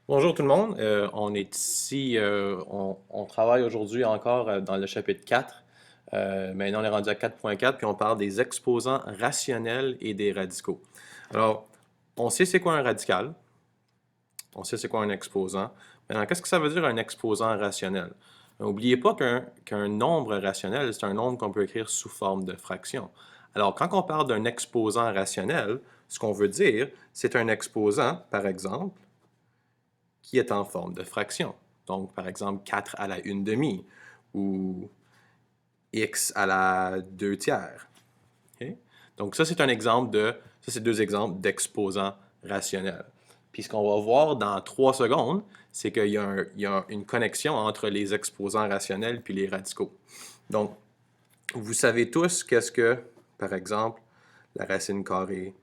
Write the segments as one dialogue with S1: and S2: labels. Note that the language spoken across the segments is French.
S1: Bonjour tout le monde. On est ici, on travaille aujourd'hui encore dans le chapitre 4. Maintenant, on est rendu à 4.4, puis on parle des exposants rationnels et des radicaux. Alors, on sait c'est quoi un radical, on sait c'est quoi un exposant. Maintenant, qu'est-ce que ça veut dire un exposant rationnel? N'oubliez pas qu'un nombre rationnel, c'est un nombre qu'on peut écrire sous forme de fraction. Alors, quand on parle d'un exposant rationnel, ce qu'on veut dire, c'est un exposant, par exemple, qui est en forme de fraction. Donc, par exemple, 4 à la 1 demi ou x à la 2 tiers. Okay? Donc, ça, c'est un exemple ça, c'est deux exemples d'exposants rationnels. Puis, ce qu'on va voir dans 3 secondes, c'est qu'il y a une connexion entre les exposants rationnels puis les radicaux. Donc, vous savez tous qu'est-ce que, par exemple, la racine carrée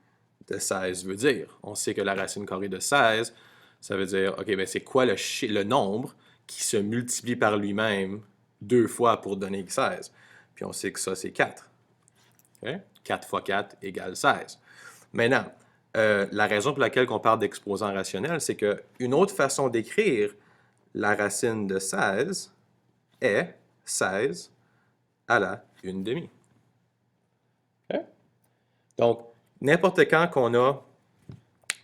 S1: de 16 veut dire. On sait que la racine carrée de 16, ça veut dire, OK, ben c'est quoi le nombre qui se multiplie par lui-même deux fois pour donner 16? Puis on sait que ça, c'est 4. Okay? 4 fois 4 égale 16. Maintenant, la raison pour laquelle on parle d'exposant rationnel, c'est qu'une autre façon d'écrire la racine de 16 est 16 à la 1 demi. Okay? Donc, n'importe quand qu'on a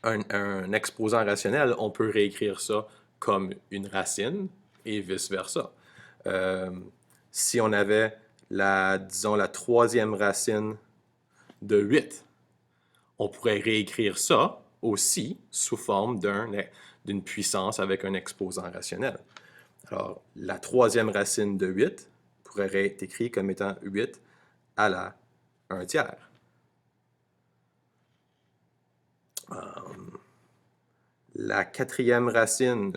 S1: un exposant rationnel, on peut réécrire ça comme une racine et vice-versa. Euh, si on avait disons, la troisième racine de 8, on pourrait réécrire ça aussi sous forme d'une puissance avec un exposant rationnel. Alors, la troisième racine de 8 pourrait être écrite comme étant 8 à la 1 tiers. La quatrième racine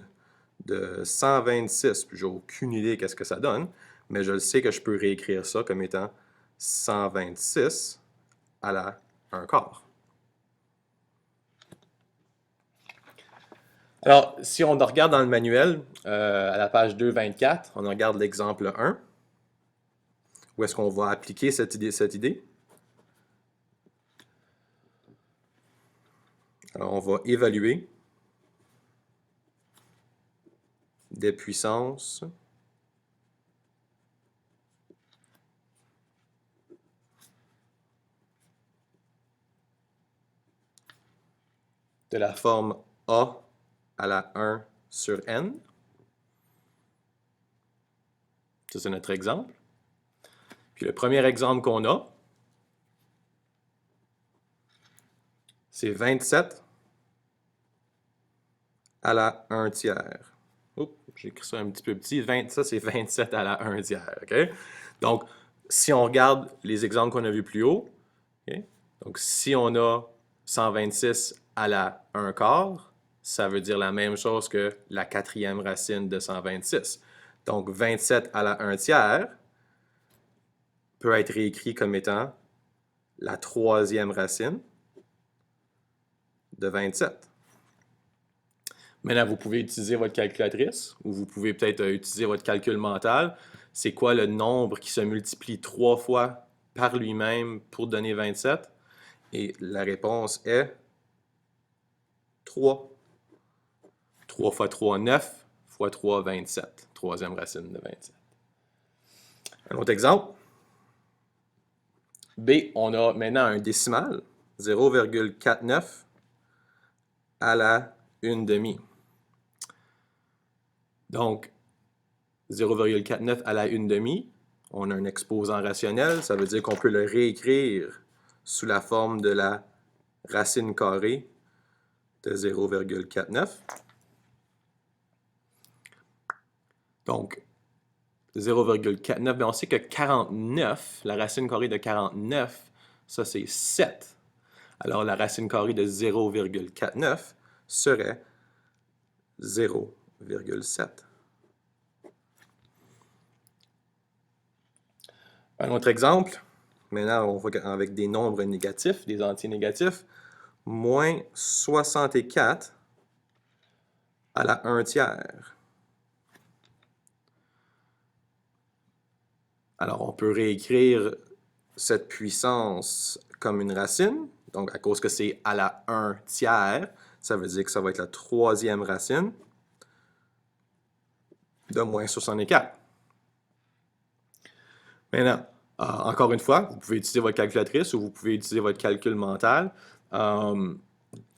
S1: de 126, puis j'ai aucune idée qu'est-ce que ça donne, mais je le sais que je peux réécrire ça comme étant 126 à la 1 quart. Alors, si on regarde dans le manuel, à la page 224, on regarde l'exemple 1, où est-ce qu'on va appliquer cette idée. Alors, on va évaluer des puissances de la forme A à la 1 sur n. Ça, c'est notre exemple. Puis le premier exemple qu'on a, c'est 27 à la 1 tiers. Oups, j'ai écrit ça un petit peu petit. Ça, c'est 27 à la 1 tiers. Okay? Donc, si on regarde les exemples qu'on a vus plus haut, okay? Donc si on a 126 à la 1 quart, ça veut dire la même chose que la quatrième racine de 126. Donc 27 à la 1 tiers peut être réécrit comme étant la troisième racine de 27. Maintenant, vous pouvez utiliser votre calculatrice ou vous pouvez peut-être utiliser votre calcul mental. C'est quoi le nombre qui se multiplie 3 fois par lui-même pour donner 27? Et la réponse est 3. 3 fois 3, 9 fois 3, 27. Troisième racine de 27. Un autre exemple. B, on a maintenant un décimal, 0,49 à la 1 demi. Donc, 0,49 à la 1 demi, on a un exposant rationnel, ça veut dire qu'on peut le réécrire sous la forme de la racine carrée de 0,49. Donc, 0,49, bien on sait que 49, la racine carrée de 49, ça c'est 7. Alors la racine carrée de 0,49 serait 0,7. Un autre exemple, maintenant on va avec des nombres négatifs, des entiers négatifs, moins 64 à la 1 tiers. Alors on peut réécrire cette puissance comme une racine, donc à cause que c'est à la 1 tiers, ça veut dire que ça va être la troisième racine de moins 64. Maintenant, encore une fois, vous pouvez utiliser votre calculatrice ou vous pouvez utiliser votre calcul mental.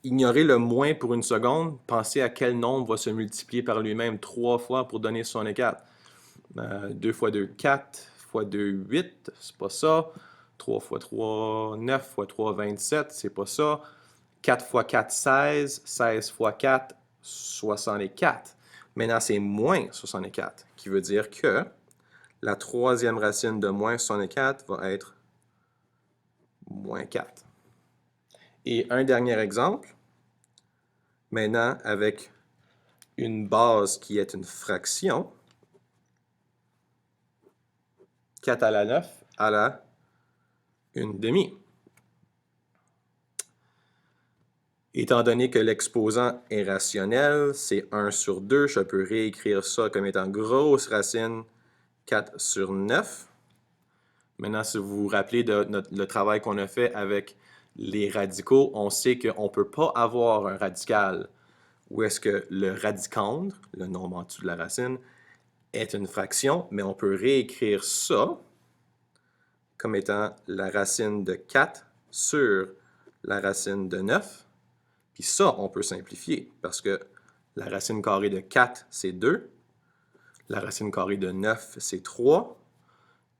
S1: Ignorez le moins pour une seconde. Pensez à quel nombre va se multiplier par lui-même 3 fois pour donner 64. 2 fois 2, 4 fois 2, 8, c'est pas ça. 3 fois 3, 9 fois 3, 27, c'est pas ça. 4 fois 4, 16. 16 fois 4, 64. Maintenant, c'est moins 64, qui veut dire que la troisième racine de moins 64 va être moins 4. Et un dernier exemple, maintenant avec une base qui est une fraction, 4 à la 9 à la 1/2. Étant donné que l'exposant est rationnel, c'est 1 sur 2, je peux réécrire ça comme étant grosse racine 4 sur 9. Maintenant, si vous vous rappelez de le travail qu'on a fait avec les radicaux, on sait qu'on ne peut pas avoir un radical où est-ce que le radicandre, le nombre en dessous de la racine, est une fraction, mais on peut réécrire ça comme étant la racine de 4 sur la racine de 9. Puis ça, on peut simplifier parce que la racine carrée de 4, c'est 2. La racine carrée de 9, c'est 3.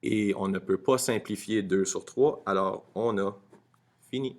S1: Et on ne peut pas simplifier 2 sur 3, alors on a fini.